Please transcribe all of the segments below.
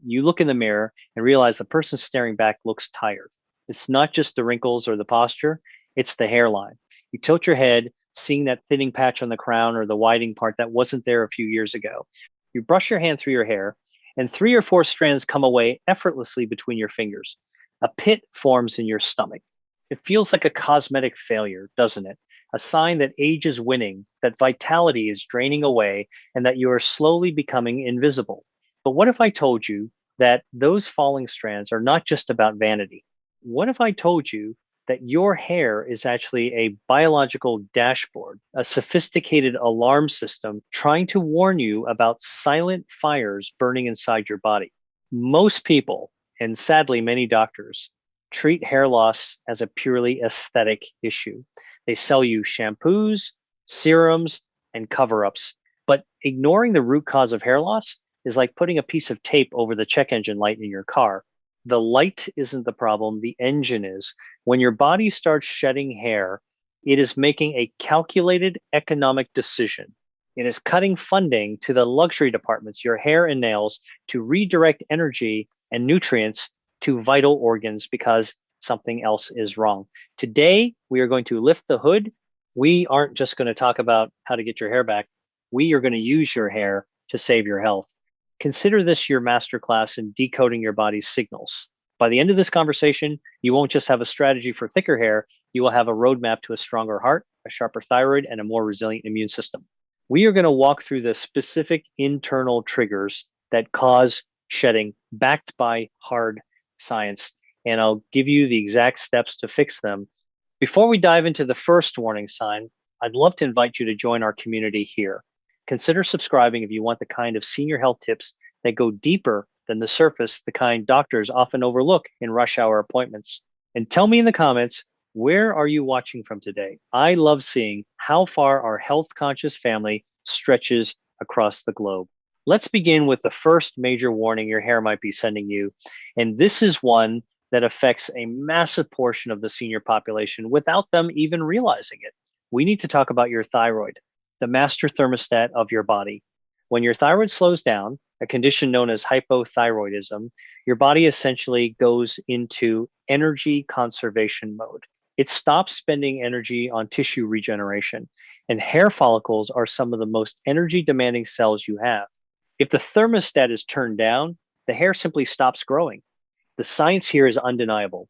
You look in the mirror and realize the person staring back looks tired. It's not just the wrinkles or the posture, it's the hairline. You tilt your head, seeing that thinning patch on the crown or the widening part that wasn't there a few years ago. You brush your hand through your hair, and 3 or 4 strands come away effortlessly between your fingers. A pit forms in your stomach. It feels like a cosmetic failure, doesn't it? A sign that age is winning, that vitality is draining away, and that you are slowly becoming invisible. But what if I told you that those falling strands are not just about vanity? What if I told you that your hair is actually a biological dashboard, a sophisticated alarm system trying to warn you about silent fires burning inside your body? Most people, and sadly many doctors, treat hair loss as a purely aesthetic issue. They sell you shampoos, serums, and cover ups. But ignoring the root cause of hair loss is like putting a piece of tape over the check engine light in your car. The light isn't the problem, the engine is. When your body starts shedding hair, it is making a calculated economic decision. It is cutting funding to the luxury departments, your hair and nails, to redirect energy and nutrients to vital organs because something else is wrong. Today, we are going to lift the hood. We aren't just going to talk about how to get your hair back. We are going to use your hair to save your health. Consider this your masterclass in decoding your body's signals. By the end of this conversation, you won't just have a strategy for thicker hair, you will have a roadmap to a stronger heart, a sharper thyroid, and a more resilient immune system. We are going to walk through the specific internal triggers that cause shedding, backed by hard science, and I'll give you the exact steps to fix them. Before we dive into the first warning sign, I'd love to invite you to join our community here. Consider subscribing if you want the kind of senior health tips that go deeper than the surface, the kind doctors often overlook in rush hour appointments. And tell me in the comments, where are you watching from today? I love seeing how far our health conscious family stretches across the globe. Let's begin with the first major warning your hair might be sending you. And this is one that affects a massive portion of the senior population without them even realizing it. We need to talk about your thyroid, the master thermostat of your body. When your thyroid slows down, a condition known as hypothyroidism, your body essentially goes into energy conservation mode. It stops spending energy on tissue regeneration, and hair follicles are some of the most energy demanding cells you have. If the thermostat is turned down, the hair simply stops growing. The science here is undeniable.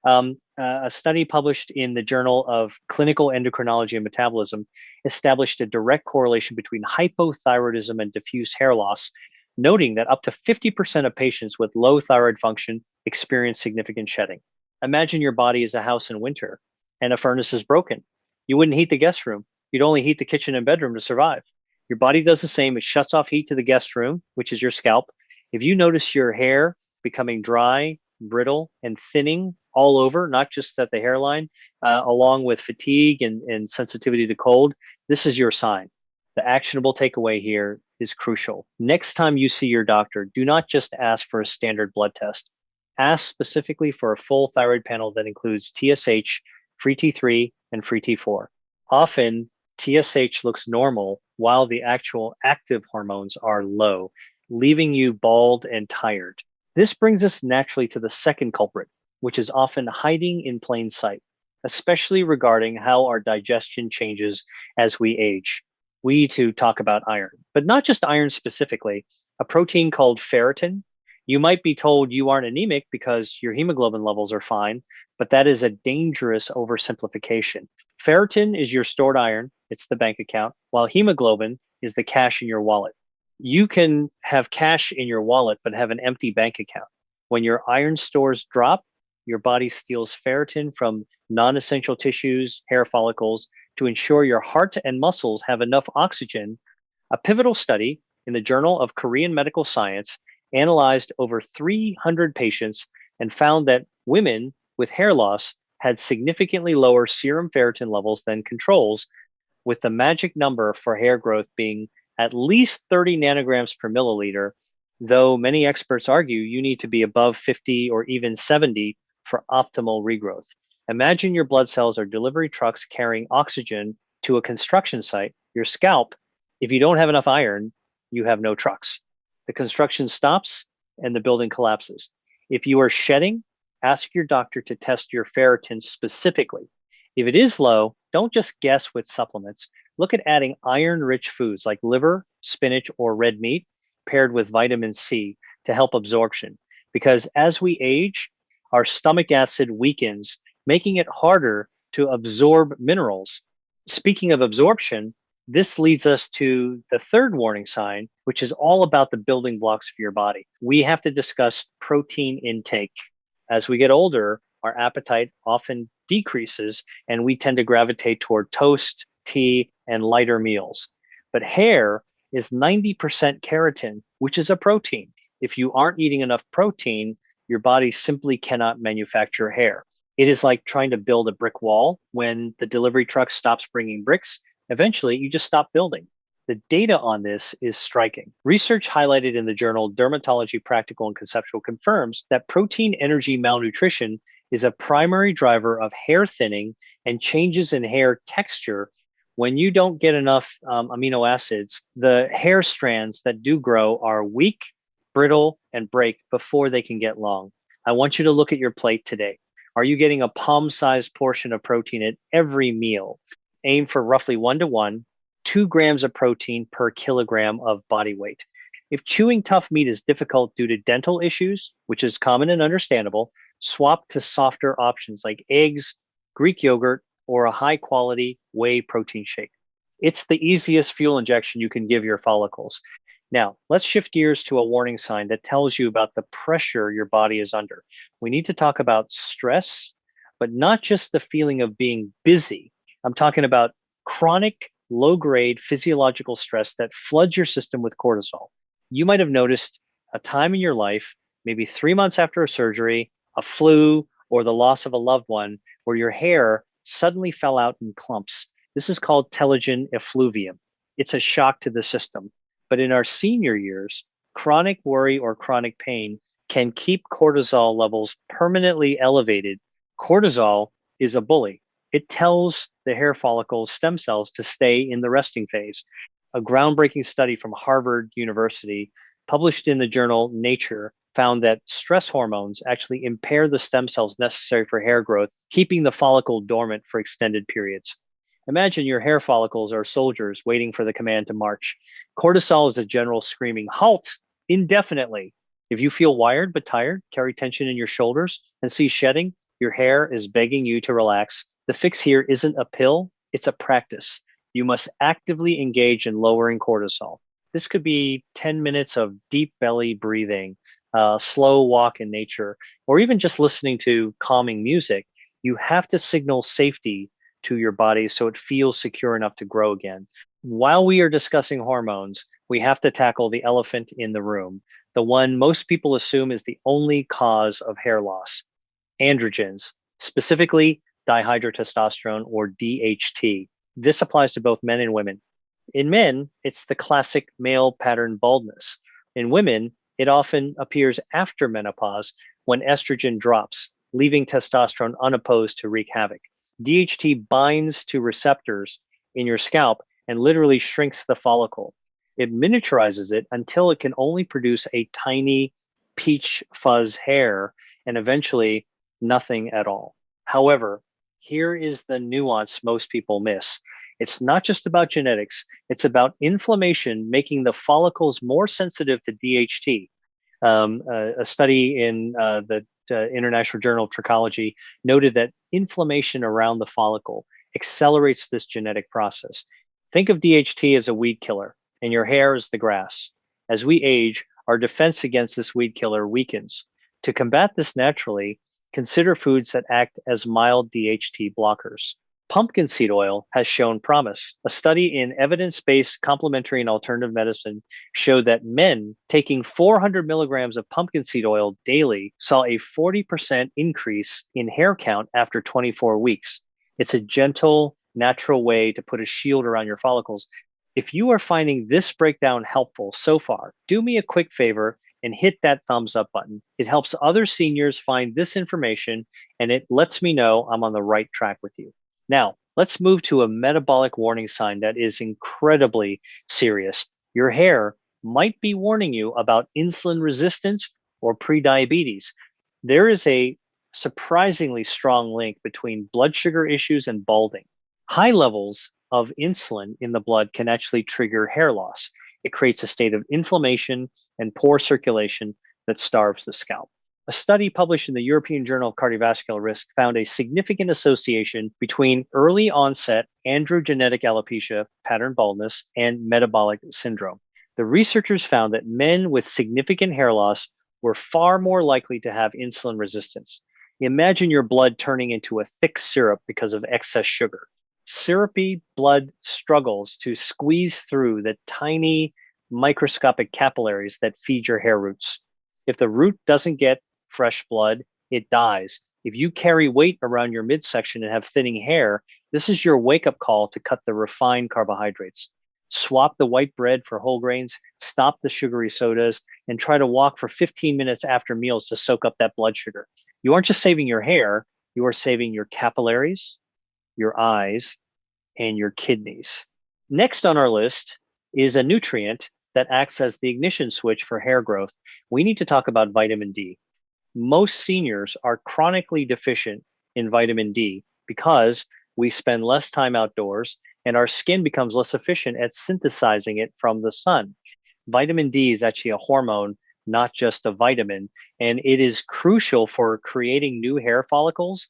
A study published in the Journal of Clinical Endocrinology and Metabolism established a direct correlation between hypothyroidism and diffuse hair loss, noting that up to 50% of patients with low thyroid function experience significant shedding. Imagine your body is a house in winter and a furnace is broken. You wouldn't heat the guest room. You'd only heat the kitchen and bedroom to survive. Your body does the same. It shuts off heat to the guest room, which is your scalp. If you notice your hair becoming dry, brittle, and thinning all over, not just at the hairline, along with fatigue and sensitivity to cold, this is your sign. The actionable takeaway here is crucial. Next time you see your doctor, do not just ask for a standard blood test. Ask specifically for a full thyroid panel that includes TSH, free T3, and free T4. Often, TSH looks normal while the actual active hormones are low, leaving you bald and tired. This brings us naturally to the second culprit, which is often hiding in plain sight, especially regarding how our digestion changes as we age. We need to talk about iron, but not just iron specifically, a protein called ferritin. You might be told you aren't anemic because your hemoglobin levels are fine, but that is a dangerous oversimplification. Ferritin is your stored iron, it's the bank account, while hemoglobin is the cash in your wallet. You can have cash in your wallet, but have an empty bank account. When your iron stores drop, your body steals ferritin from non-essential tissues, hair follicles, to ensure your heart and muscles have enough oxygen. A pivotal study in the Journal of Korean Medical Science analyzed over 300 patients and found that women with hair loss had significantly lower serum ferritin levels than controls, with the magic number for hair growth being at least 30 nanograms per milliliter, though many experts argue you need to be above 50 or even 70 for optimal regrowth. Imagine your blood cells are delivery trucks carrying oxygen to a construction site. Your scalp, if you don't have enough iron, you have no trucks. The construction stops, and the building collapses. If you are shedding, ask your doctor to test your ferritin specifically. If it is low, don't just guess with supplements. Look at adding iron-rich foods like liver, spinach, or red meat paired with vitamin C to help absorption. Because as we age, our stomach acid weakens, making it harder to absorb minerals. Speaking of absorption, this leads us to the third warning sign, which is all about the building blocks of your body. We have to discuss protein intake. As we get older, our appetite often decreases and we tend to gravitate toward toast, tea, and lighter meals. But hair is 90% keratin, which is a protein. If you aren't eating enough protein, your body simply cannot manufacture hair. It is like trying to build a brick wall. When the delivery truck stops bringing bricks, eventually you just stop building. The data on this is striking. Research highlighted in the journal Dermatology Practical and Conceptual confirms that protein energy malnutrition is a primary driver of hair thinning and changes in hair texture. When you don't get enough amino acids, the hair strands that do grow are weak, brittle, and break before they can get long. I want you to look at your plate today. Are you getting a palm-sized portion of protein at every meal? Aim for roughly 1-to-1, 2 grams of protein per kilogram of body weight. If chewing tough meat is difficult due to dental issues, which is common and understandable, swap to softer options like eggs, Greek yogurt, or a high-quality whey protein shake. It's the easiest fuel injection you can give your follicles. Now, let's shift gears to a warning sign that tells you about the pressure your body is under. We need to talk about stress, but not just the feeling of being busy. I'm talking about chronic, low-grade physiological stress that floods your system with cortisol. You might have noticed a time in your life, maybe 3 months after a surgery, a flu, or the loss of a loved one, where your hair suddenly fell out in clumps. This is called telogen effluvium. It's a shock to the system. But in our senior years, chronic worry or chronic pain can keep cortisol levels permanently elevated. Cortisol is a bully. It tells the hair follicle stem cells to stay in the resting phase. A groundbreaking study from Harvard University, published in the journal Nature, found that stress hormones actually impair the stem cells necessary for hair growth, keeping the follicle dormant for extended periods. Imagine your hair follicles are soldiers waiting for the command to march. Cortisol is a general screaming, halt indefinitely. If you feel wired but tired, carry tension in your shoulders, and see shedding, your hair is begging you to relax. The fix here isn't a pill, it's a practice. You must actively engage in lowering cortisol. This could be 10 minutes of deep belly breathing, a slow walk in nature, or even just listening to calming music. You have to signal safety to your body so it feels secure enough to grow again. While we are discussing hormones, we have to tackle the elephant in the room, the one most people assume is the only cause of hair loss: androgens, specifically dihydrotestosterone or DHT. This applies to both men and women. In men, it's the classic male pattern baldness. In women, it often appears after menopause when estrogen drops, leaving testosterone unopposed to wreak havoc. DHT binds to receptors in your scalp and literally shrinks the follicle. It miniaturizes it until it can only produce a tiny peach fuzz hair and eventually nothing at all. However, here is the nuance most people miss. It's not just about genetics, it's about inflammation making the follicles more sensitive to DHT. A study in the International Journal of Trichology noted that inflammation around the follicle accelerates this genetic process. Think of DHT as a weed killer, and your hair is the grass. As we age, our defense against this weed killer weakens. To combat this naturally, consider foods that act as mild DHT blockers. Pumpkin seed oil has shown promise. A study in evidence-based complementary and alternative medicine showed that men taking 400 milligrams of pumpkin seed oil daily saw a 40% increase in hair count after 24 weeks. It's a gentle, natural way to put a shield around your follicles. If you are finding this breakdown helpful so far, do me a quick favor and hit that thumbs up button. It helps other seniors find this information, and it lets me know I'm on the right track with you. Now, let's move to a metabolic warning sign that is incredibly serious. Your hair might be warning you about insulin resistance or prediabetes. There is a surprisingly strong link between blood sugar issues and balding. High levels of insulin in the blood can actually trigger hair loss. It creates a state of inflammation and poor circulation that starves the scalp. A study published in the European Journal of Cardiovascular Risk found a significant association between early onset androgenetic alopecia, pattern baldness, and metabolic syndrome. The researchers found that men with significant hair loss were far more likely to have insulin resistance. Imagine your blood turning into a thick syrup because of excess sugar. Syrupy blood struggles to squeeze through the tiny microscopic capillaries that feed your hair roots. If the root doesn't get fresh blood, it dies. If you carry weight around your midsection and have thinning hair, this is your wake-up call to cut the refined carbohydrates. Swap the white bread for whole grains, stop the sugary sodas, and try to walk for 15 minutes after meals to soak up that blood sugar. You aren't just saving your hair, you are saving your capillaries, your eyes, and your kidneys. Next on our list is a nutrient that acts as the ignition switch for hair growth. We need to talk about vitamin D. Most seniors are chronically deficient in vitamin D because we spend less time outdoors and our skin becomes less efficient at synthesizing it from the sun. Vitamin D is actually a hormone, not just a vitamin, and it is crucial for creating new hair follicles.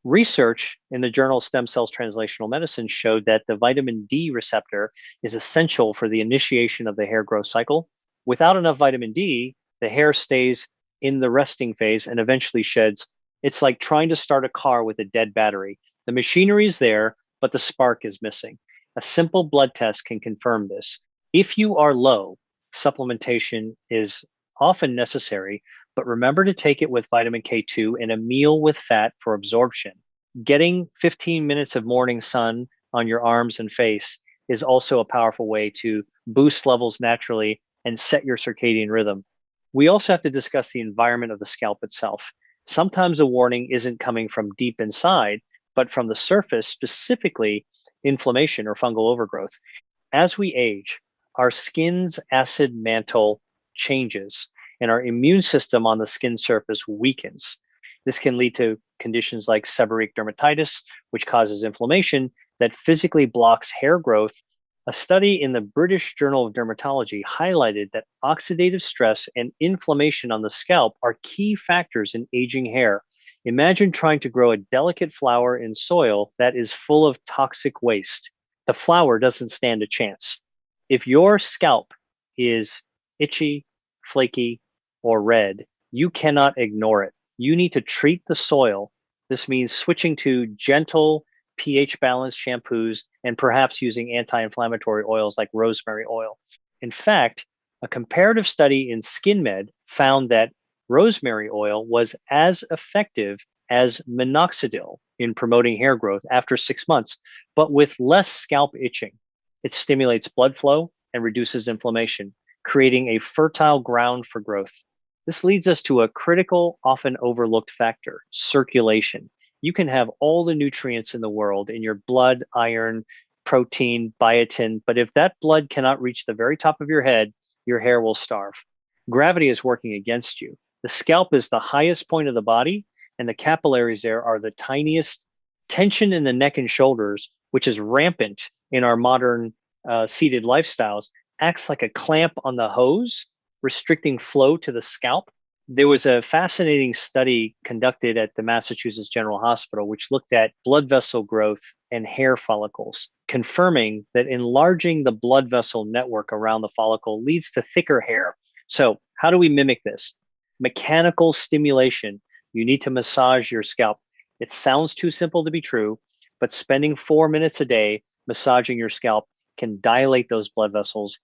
Research in the journal Stem Cells Translational Medicine showed that the vitamin D receptor is essential for the initiation of the hair growth cycle. Without enough vitamin D, the hair stays in the resting phase and eventually sheds. It's like trying to start a car with a dead battery. The machinery is there, but the spark is missing. A simple blood test can confirm this. If you are low, supplementation is often necessary, but remember to take it with vitamin K2 and a meal with fat for absorption. Getting 15 minutes of morning sun on your arms and face is also a powerful way to boost levels naturally and set your circadian rhythm. We also have to discuss the environment of the scalp itself. Sometimes a warning isn't coming from deep inside, but from the surface, specifically inflammation or fungal overgrowth. As we age, our skin's acid mantle changes and our immune system on the skin surface weakens. This can lead to conditions like seborrheic dermatitis, which causes inflammation that physically blocks hair growth. A study in the British Journal of Dermatology highlighted that oxidative stress and inflammation on the scalp are key factors in aging hair. Imagine trying to grow a delicate flower in soil that is full of toxic waste. The flower doesn't stand a chance. If your scalp is itchy, flaky, or red, you cannot ignore it. You need to treat the soil. This means switching to gentle, pH balanced shampoos and perhaps using anti-inflammatory oils like rosemary oil. In fact, a comparative study in SkinMed found that rosemary oil was as effective as minoxidil in promoting hair growth after 6 months, but with less scalp itching. It stimulates blood flow and reduces inflammation, creating a fertile ground for growth. This leads us to a critical, often overlooked factor: circulation. You can have all the nutrients in the world in your blood, iron, protein, biotin, but if that blood cannot reach the very top of your head, your hair will starve. Gravity is working against you. The scalp is the highest point of the body, and the capillaries there are the tiniest. Tension in the neck and shoulders, which is rampant in our modern seated lifestyles, acts like a clamp on the hose, restricting flow to the scalp. There was a fascinating study conducted at the Massachusetts General Hospital, which looked at blood vessel growth and hair follicles, confirming that enlarging the blood vessel network around the follicle leads to thicker hair. So, how do we mimic this? Mechanical stimulation. You need to massage your scalp. It sounds too simple to be true, but spending 4 minutes a day massaging your scalp can dilate those blood vessels.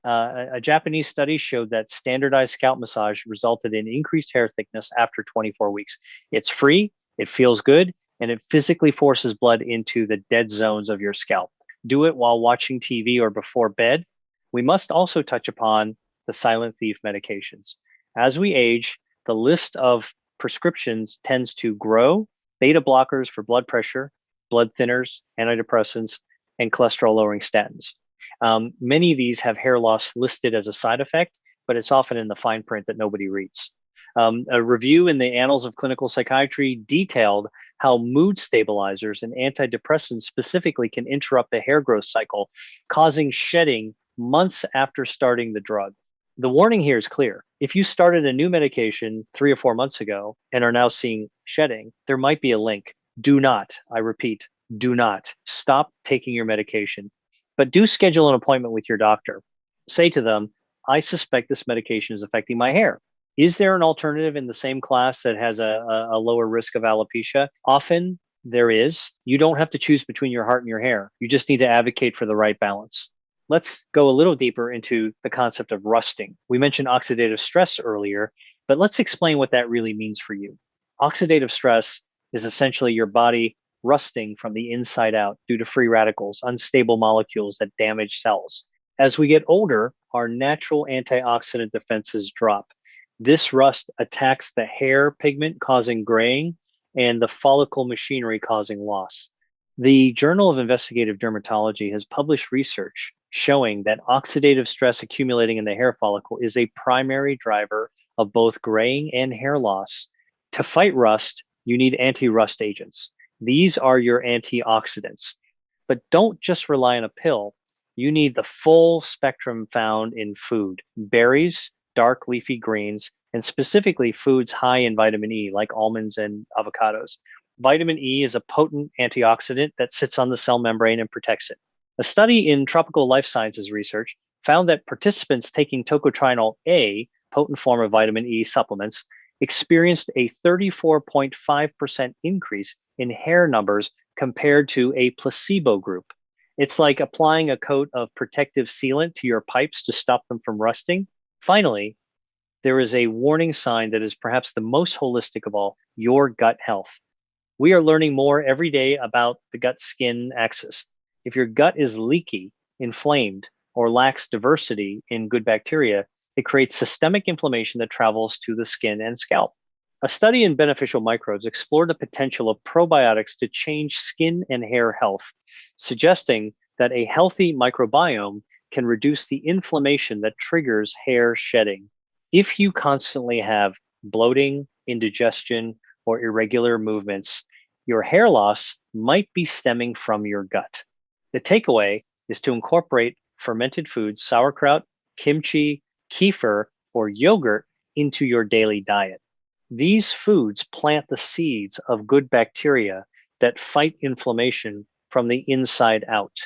A Japanese study showed that standardized scalp massage resulted in increased hair thickness after 24 weeks. It's free, it feels good, and it physically forces blood into the dead zones of your scalp. Do it while watching TV or before bed. We must also touch upon the silent thief medications. As we age, the list of prescriptions tends to grow. Beta blockers for blood pressure, blood thinners, antidepressants, and cholesterol-lowering statins. Many of these have hair loss listed as a side effect, but it's often in the fine print that nobody reads. A review in the Annals of Clinical Psychiatry detailed how mood stabilizers and antidepressants specifically can interrupt the hair growth cycle, causing shedding months after starting the drug. The warning here is clear. If you started a new medication 3 or 4 months ago and are now seeing shedding, there might be a link. Do not, I repeat, do not stop taking your medication, but do schedule an appointment with your doctor. Say to them, I suspect this medication is affecting my hair. Is there an alternative in the same class that has a lower risk of alopecia? Often there is. You don't have to choose between your heart and your hair. You just need to advocate for the right balance. Let's go a little deeper into the concept of rusting. We mentioned oxidative stress earlier, but let's explain what that really means for you. Oxidative stress is essentially your body rusting from the inside out due to free radicals, unstable molecules that damage cells. As we get older, our natural antioxidant defenses drop. This rust attacks the hair pigment, causing graying, and the follicle machinery, causing loss. The Journal of Investigative Dermatology has published research showing that oxidative stress accumulating in the hair follicle is a primary driver of both graying and hair loss. To fight rust, you need anti-rust agents. These are your antioxidants. But don't just rely on a pill. You need the full spectrum found in food: berries, dark leafy greens, and specifically foods high in vitamin E, like almonds and avocados. Vitamin E is a potent antioxidant that sits on the cell membrane and protects it. A study in Tropical Life Sciences research found that participants taking tocotrienol A, potent form of vitamin E supplements, experienced a 34.5% increase in hair numbers compared to a placebo group. It's like applying a coat of protective sealant to your pipes to stop them from rusting. Finally, there is a warning sign that is perhaps the most holistic of all: your gut health. We are learning more every day about the gut-skin axis. If your gut is leaky, inflamed, or lacks diversity in good bacteria, it creates systemic inflammation that travels to the skin and scalp. A study in beneficial microbes explored the potential of probiotics to change skin and hair health, suggesting that a healthy microbiome can reduce the inflammation that triggers hair shedding. If you constantly have bloating, indigestion, or irregular movements, your hair loss might be stemming from your gut. The takeaway is to incorporate fermented foods, sauerkraut, kimchi, kefir, or yogurt into your daily diet. These foods plant the seeds of good bacteria that fight inflammation from the inside out.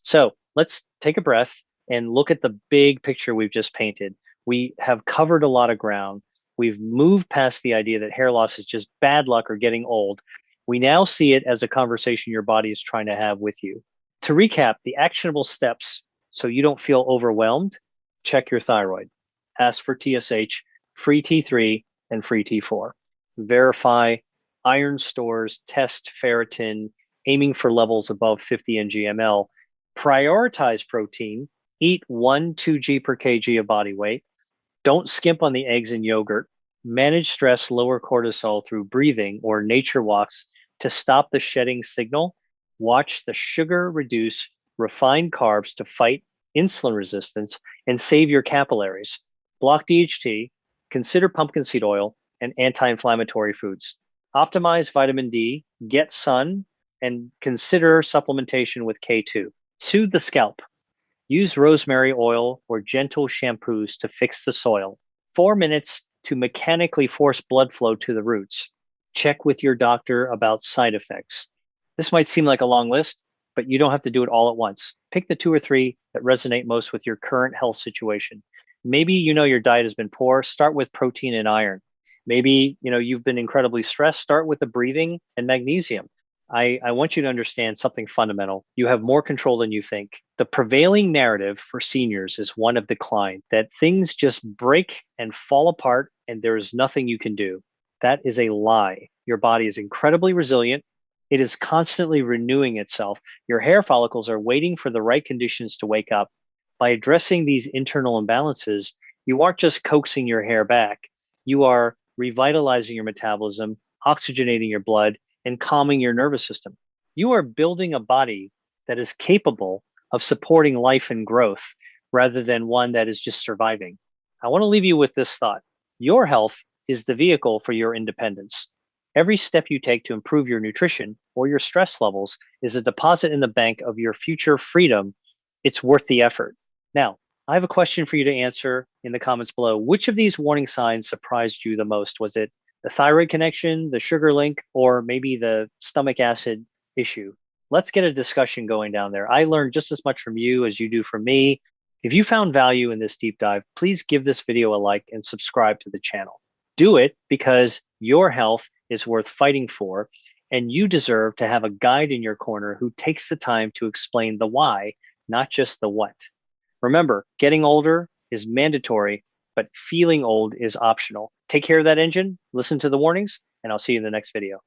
So let's take a breath and look at the big picture we've just painted. We have covered a lot of ground. We've moved past the idea that hair loss is just bad luck or getting old. We now see it as a conversation your body is trying to have with you. To recap, the actionable steps so you don't feel overwhelmed: check your thyroid, ask for TSH, free T3, and free T4. Verify iron stores, test ferritin, aiming for levels above 50 ng/ml. Prioritize protein, eat 1-2 g per kg of body weight. Don't skimp on the eggs and yogurt. Manage stress, lower cortisol through breathing or nature walks to stop the shedding signal. Watch the sugar reduce refined carbs to fight insulin resistance and save your capillaries. Block DHT, consider pumpkin seed oil, and anti-inflammatory foods. Optimize vitamin D, get sun, and consider supplementation with K2. Soothe the scalp. Use rosemary oil or gentle shampoos to fix the soil. 4 minutes to mechanically force blood flow to the roots. Check with your doctor about side effects. This might seem like a long list, but you don't have to do it all at once. Pick the 2 or 3 that resonate most with your current health situation. Maybe your diet has been poor. Start with protein and iron. Maybe you've been incredibly stressed. Start with the breathing and magnesium. I want you to understand something fundamental. You have more control than you think. The prevailing narrative for seniors is one of decline, that things just break and fall apart and there is nothing you can do. That is a lie. Your body is incredibly resilient. It is constantly renewing itself. Your hair follicles are waiting for the right conditions to wake up. By addressing these internal imbalances, you aren't just coaxing your hair back. You are revitalizing your metabolism, oxygenating your blood, and calming your nervous system. You are building a body that is capable of supporting life and growth rather than one that is just surviving. I want to leave you with this thought. Your health is the vehicle for your independence. Every step you take to improve your nutrition or your stress levels is a deposit in the bank of your future freedom. It's worth the effort. Now, I have a question for you to answer in the comments below. Which of these warning signs surprised you the most? Was it the thyroid connection, the sugar link, or maybe the stomach acid issue? Let's get a discussion going down there. I learned just as much from you as you do from me. If you found value in this deep dive, please give this video a like and subscribe to the channel. Do it because your health is worth fighting for, and you deserve to have a guide in your corner who takes the time to explain the why, not just the what. Remember, getting older is mandatory, but feeling old is optional. Take care of that engine, listen to the warnings, and I'll see you in the next video.